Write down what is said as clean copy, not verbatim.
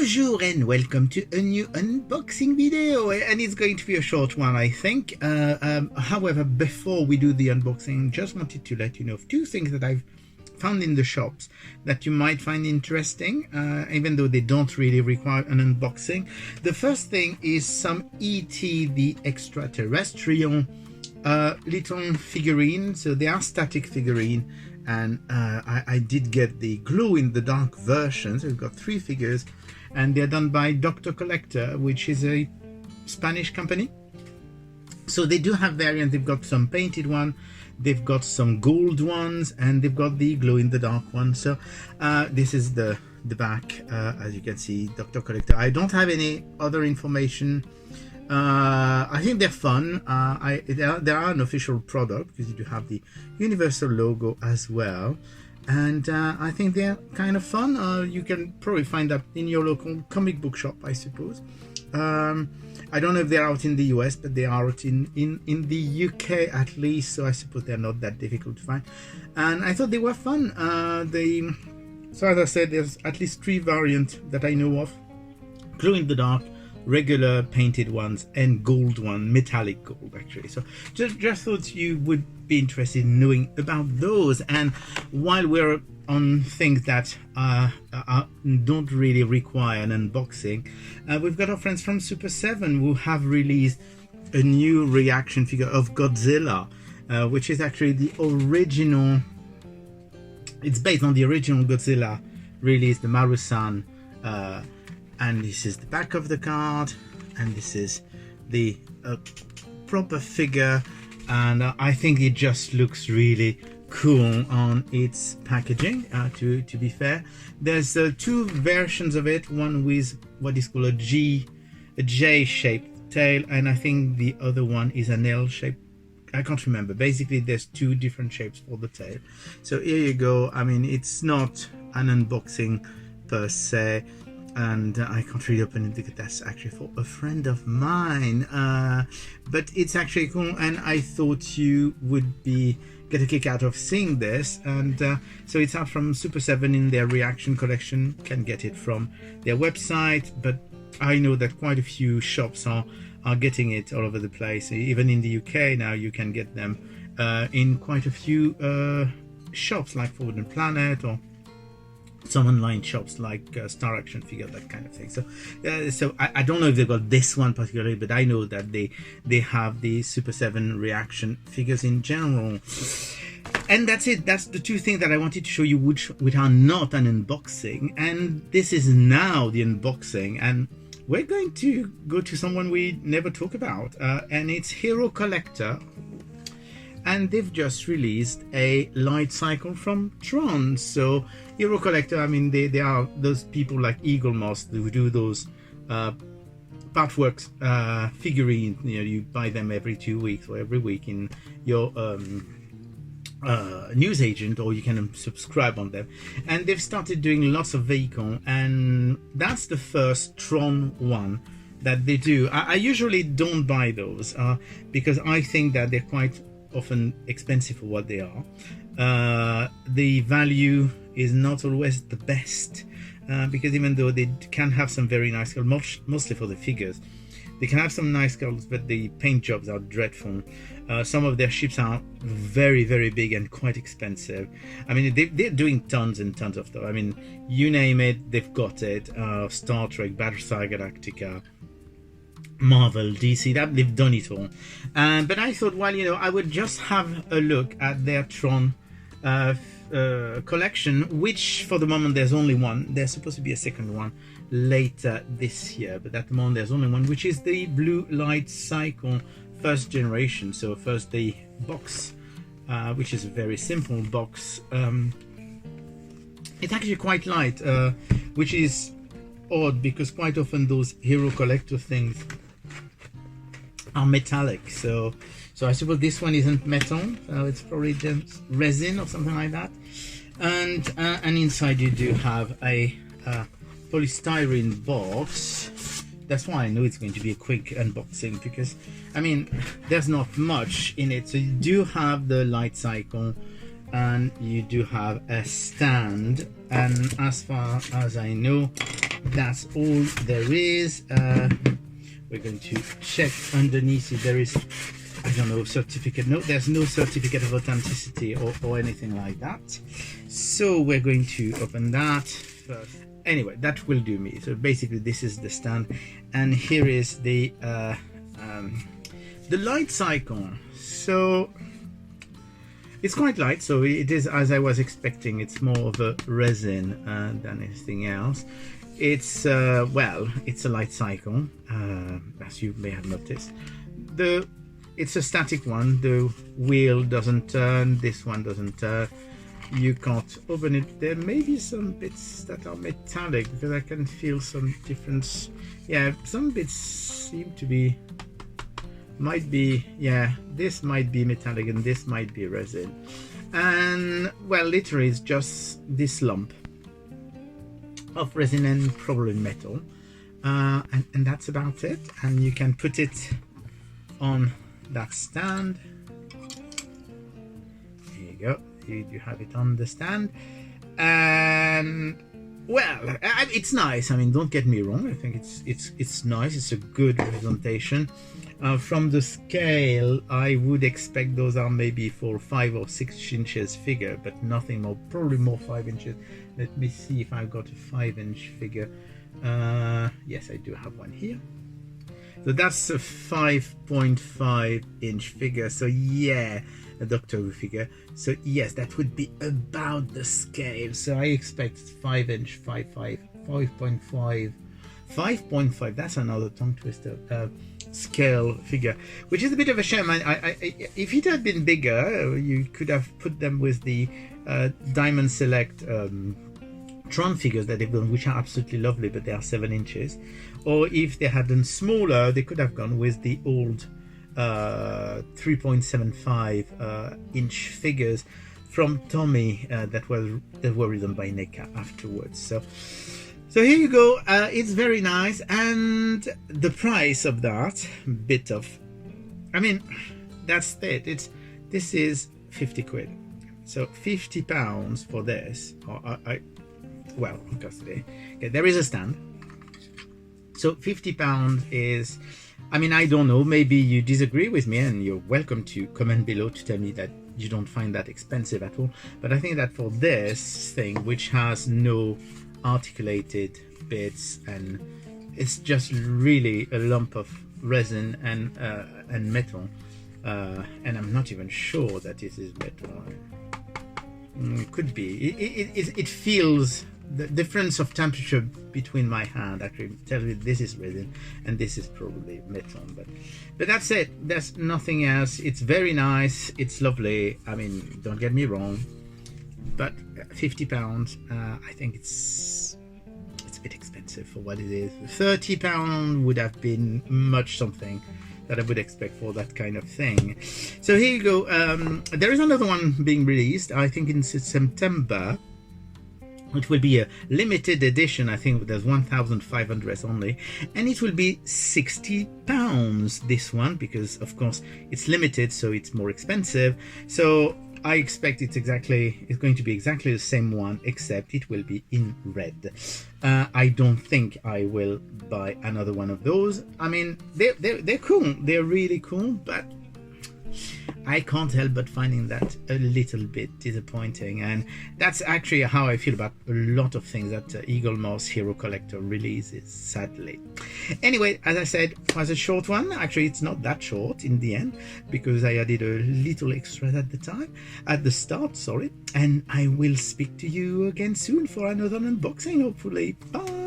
Bonjour and welcome to a new unboxing video, and it's going to be a short one, I think. However, before we do the unboxing, just wanted to let you know of two things that I've found in the shops that you might find interesting, even though they don't really require an unboxing. The first thing is some E.T. the Extraterrestrial little figurine. So they are static figurine, and I did get the glow-in-the-dark version. So we've got 3 figures, and they're done by Dr. Collector, which is a Spanish company. So they do have variants. They've got some painted one, they've got some gold ones, and they've got the glow-in-the-dark one. So this is the back, as you can see, Dr. Collector. I don't have any other information. I think they're fun. They are an official product because you do have the Universal logo as well, and I think they're kind of fun. You can probably find that in your local comic book shop, I suppose. I don't know if they're out in the US, but they are out in the UK at least, so I suppose they're not that difficult to find. And I thought they were fun. So as I said, there's at least 3 variants that I know of: glow in the dark, regular painted ones, and gold one, metallic gold actually. So just thought you would be interested in knowing about those. And while we're on things that don't really require an unboxing, we've got our friends from Super 7 who have released a new reaction figure of Godzilla, which is actually the original. It's based on the original Godzilla released, the Marusan. And this is the back of the card, and this is the proper figure, and I think it just looks really cool on its packaging. To be fair, there's 2 versions of it, one with what is called a J-shaped tail, and I think the other one is an L-shaped. I can't remember. Basically, there's 2 different shapes for the tail. So here you go. I mean, it's not an unboxing per se, and I can't really open it because that's actually for a friend of mine, but it's actually cool, and I thought you would get a kick out of seeing this. And so it's out from Super 7 in their reaction collection. Can get it from their website, but I know that quite a few shops are getting it all over the place. Even in the UK now you can get them in quite a few shops like Forbidden Planet, or some online shops like Star Action Figure, that kind of thing. So I don't know if they've got this one particularly, but I know that they have the Super 7 reaction figures in general. And that's it. That's the 2 things that I wanted to show you, which are not an unboxing. And this is now the unboxing, and we're going to go to someone we never talk about, and it's Hero Collector. And they've just released a light cycle from Tron. So Hero Collector, I mean, they are those people like Eaglemoss who do those Partworks figurines. You know, you buy them every 2 weeks or every week in your news agent, or you can subscribe on them. And they've started doing lots of vehicle, and that's the first Tron one that they do. I usually don't buy those because I think that they're quite often expensive for what they are. The value is not always the best, because even though they can have some very nice colors, mostly for the figures, they can have some nice colors, but the paint jobs are dreadful. Some of their ships are very, very big and quite expensive. I mean, they're doing tons and tons of stuff. I mean, you name it, they've got it. Star Trek, Battlestar Galactica, Marvel, DC, that they've done it all. But I thought, well, you know, I would just have a look at their Tron collection, which for the moment there's only one. There's supposed to be a second one later this year, but at the moment there's only one, which is the Blue Light Cycle first generation. So first the box, which is a very simple box. It's actually quite light, which is odd because quite often those Hero Collector things are metallic. So I suppose this one isn't metal, so it's probably just resin or something like that. And inside you do have a polystyrene box. That's why I know it's going to be a quick unboxing, because I mean there's not much in it. So you do have the light cycle, and you do have a stand, and as far as I know that's all there is. We're going to check underneath if there is, I don't know, certificate. No, there's no certificate of authenticity or anything like that. So we're going to open that first. Anyway, that will do me. So basically this is the stand, and here is the light cycle. So it's quite light, so it is as I was expecting. It's more of a resin than anything else. It's well, it's a light cycle, as you may have noticed. It's a static one. The wheel doesn't turn. This one doesn't turn. You can't open it. There may be some bits that are metallic because I can feel some difference. Yeah, some bits seem to be, might be, yeah, this might be metallic and this might be resin. And well, literally it's just this lump of resin and probably metal, and that's about it. And you can put it on that stand. There you go. You have it on the stand, and well, it's nice. I mean, don't get me wrong. I think it's nice. It's a good representation. From the scale, I would expect those are maybe for 5 or 6 inches figure, but nothing more. Probably more 5 inches. Let me see if I've got a 5-inch figure. Yes, I do have one here. So that's a 5.5 inch figure. So yeah, a Doctor Who figure. So yes, that would be about the scale. So I expect 5 inch, 5.5. That's another tongue twister. Scale figure, which is a bit of a shame. If it had been bigger, you could have put them with the Diamond Select Tron figures that they've done, which are absolutely lovely, but they are 7 inches. Or if they had done smaller, they could have gone with the old 3.75 inch figures from Tommy that were written by NECA afterwards. So here you go. It's very nice, and the price of that bit of, I mean, that's it. This is 50 quid. So £50 for this. Well, custody. Okay, there is a stand. So £50 is, I mean, I don't know, maybe you disagree with me, and you're welcome to comment below to tell me that you don't find that expensive at all. But I think that for this thing, which has no articulated bits, and it's just really a lump of resin and metal, and I'm not even sure that this is metal. It could be. It feels, the difference of temperature between my hand actually tells me this is resin and this is probably metal, but that's it. There's nothing else. It's very nice, it's lovely. I mean, don't get me wrong, but £50, I think it's a bit expensive for what it is. £30 would have been much something that I would expect for that kind of thing. So here you go. There is another one being released, I think in September, which will be a limited edition. I think there's 1,500 only, and it will be £60 this one, because of course it's limited, so it's more expensive. So I expect it's going to be exactly the same one, except it will be in red. I don't think I will buy another one of those. I mean, they're cool, they're really cool, but I can't help but finding that a little bit disappointing, and that's actually how I feel about a lot of things that Eaglemoss Hero Collector releases, sadly. Anyway, as I said, it was a short one. Actually, it's not that short in the end, because I added a little extra at the start, sorry. And I will speak to you again soon for another unboxing, hopefully. Bye!